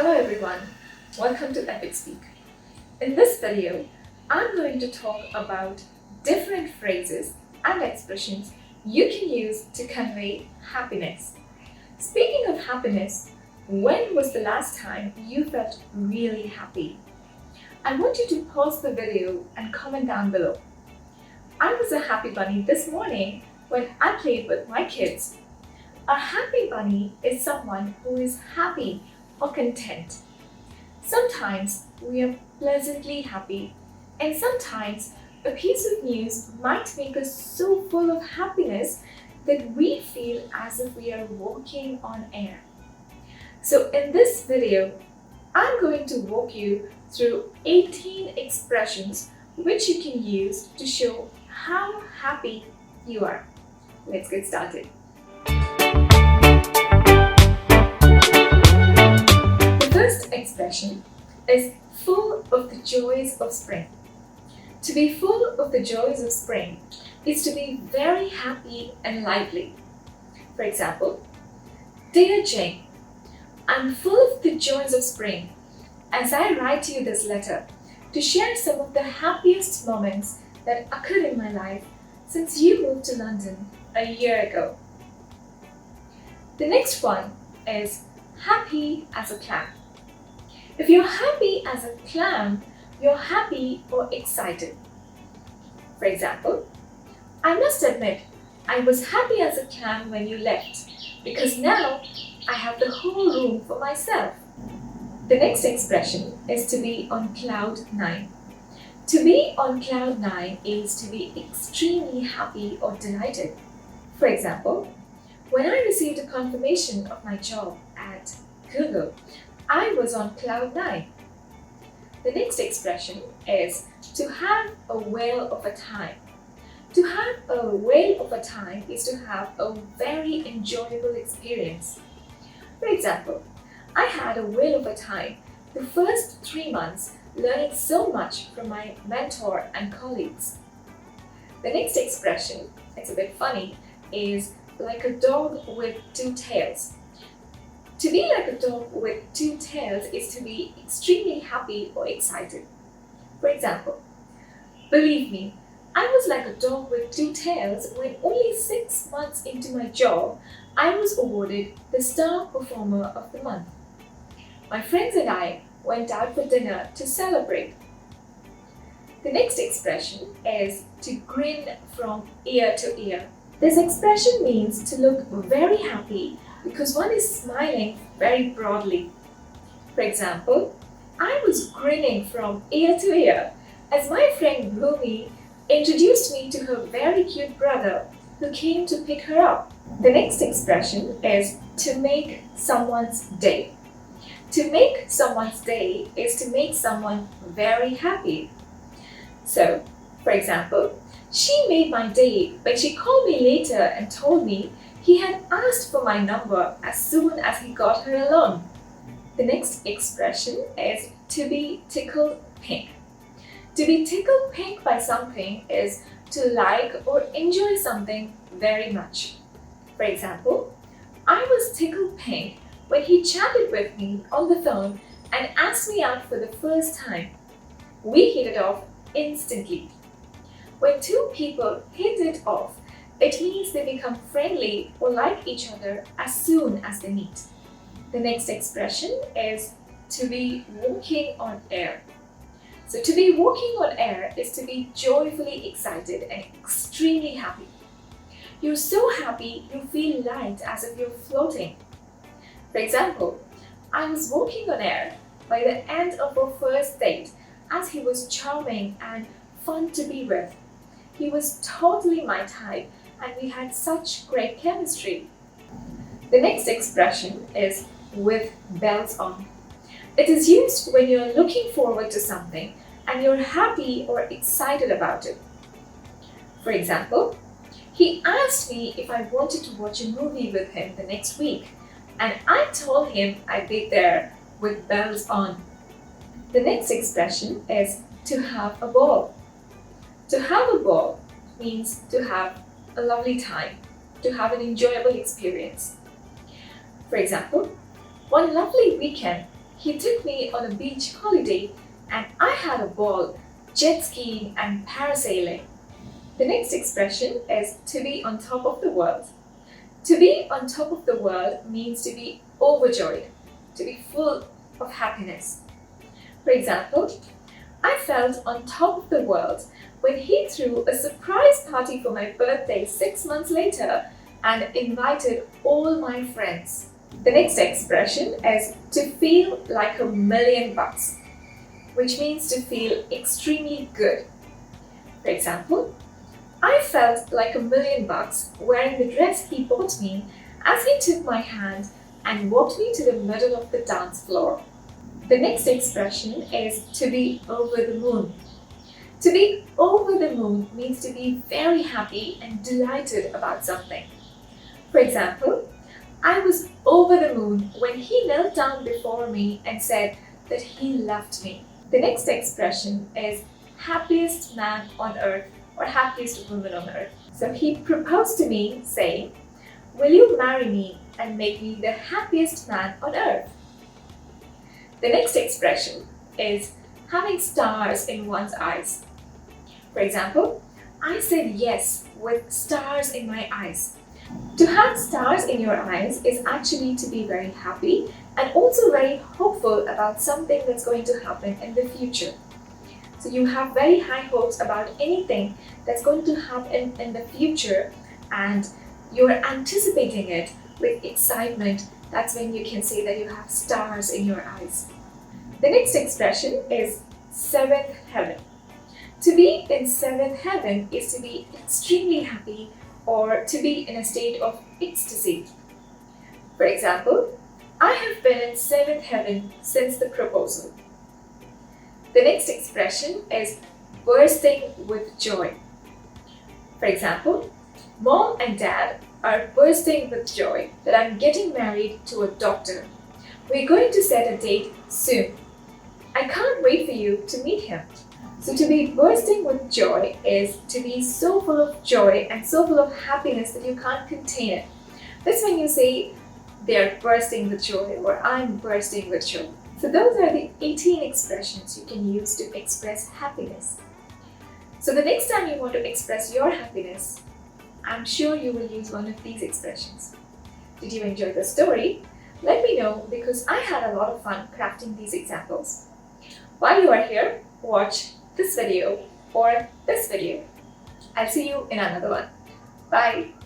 Hello everyone, welcome to Epic Speak. In this video, I'm going to talk about different phrases and expressions you can use to convey happiness. Speaking of happiness, when was the last time you felt really happy? I want you to pause the video and comment down below. I was a happy bunny this morning when I played with my kids. A happy bunny is someone who is happy or content. Sometimes we are pleasantly happy, and sometimes a piece of news might make us so full of happiness that we feel as if we are walking on air. So in this video, I'm going to walk you through 18 expressions which you can use to show how happy you are. Let's get started. First expression is full of the joys of spring. To be full of the joys of spring is to be very happy and lively. For example, Dear Jane, I'm full of the joys of spring as I write you this letter to share some of the happiest moments that occurred in my life since you moved to London a year ago. The next one is happy as a clam. If you're happy as a clam, you're happy or excited. For example, I must admit, I was happy as a clam when you left because now I have the whole room for myself. The next expression is to be on cloud nine. To be on cloud nine is to be extremely happy or delighted. For example, when I received a confirmation of my job at Google, I was on cloud nine. The next expression is to have a whale of a time. To have a whale of a time is to have a very enjoyable experience. For example, I had a whale of a time the first 3 months learning so much from my mentor and colleagues. The next expression, it's a bit funny, is like a dog with two tails. To be like a dog with two tails is to be extremely happy or excited. For example, believe me, I was like a dog with two tails when only 6 months into my job, I was awarded the Star Performer of the Month. My friends and I went out for dinner to celebrate. The next expression is to grin from ear to ear. This expression means to look very happy because one is smiling very broadly. For example, I was grinning from ear to ear as my friend Bhumi introduced me to her very cute brother who came to pick her up. The next expression is to make someone's day. To make someone's day is to make someone very happy. So, for example, she made my day when she called me later and told me he had asked for my number as soon as he got her alone. The next expression is to be tickled pink. To be tickled pink by something is to like or enjoy something very much. For example, I was tickled pink when he chatted with me on the phone and asked me out for the first time. We hit it off instantly. When two people hit it off, it means they become friendly or like each other as soon as they meet. The next expression is to be walking on air. So to be walking on air is to be joyfully excited and extremely happy. You're so happy you feel light as if you're floating. For example, I was walking on air by the end of our first date as he was charming and fun to be with. He was totally my type and we had such great chemistry. The next expression is with bells on. It is used when you're looking forward to something and you're happy or excited about it. For example, he asked me if I wanted to watch a movie with him the next week, and I told him I'd be there with bells on. The next expression is to have a ball. To have a ball means to have a lovely time, to have an enjoyable experience. For example, one lovely weekend, He took me on a beach holiday and I had a ball jet skiing and parasailing. The next expression is to be on top of the world. To be on top of the world means to be overjoyed, to be full of happiness. For example, I felt on top of the world when he threw a surprise party for my birthday 6 months later and invited all my friends. The next expression is to feel like $1,000,000, which means to feel extremely good. For example, I felt like $1,000,000 wearing the dress he bought me as he took my hand and walked me to the middle of the dance floor. The next expression is to be over the moon. To be over the moon means to be very happy and delighted about something. For example, I was over the moon when he knelt down before me and said that he loved me. The next expression is happiest man on earth or happiest woman on earth. So he proposed to me saying, "Will you marry me and make me the happiest man on earth?" The next expression is having stars in one's eyes. For example, I said yes with stars in my eyes. To have stars in your eyes is actually to be very happy and also very hopeful about something that's going to happen in the future. So you have very high hopes about anything that's going to happen in the future and you're anticipating it with excitement. That's when you can say that you have stars in your eyes. The next expression is seventh heaven. To be in seventh heaven is to be extremely happy or to be in a state of ecstasy. For example, I have been in seventh heaven since the proposal. The next expression is bursting with joy. For example, Mom and Dad are bursting with joy that I'm getting married to a doctor. We're going to set a date soon. I can't wait for you to meet him. So to be bursting with joy is to be so full of joy and so full of happiness that you can't contain it. That's when you say they're bursting with joy or I'm bursting with joy. So those are the 18 expressions you can use to express happiness. So the next time you want to express your happiness, I'm sure you will use one of these expressions. Did you enjoy the story? Let me know because I had a lot of fun crafting these examples. While you are here, watch this video or this video. I'll see you in another one. Bye!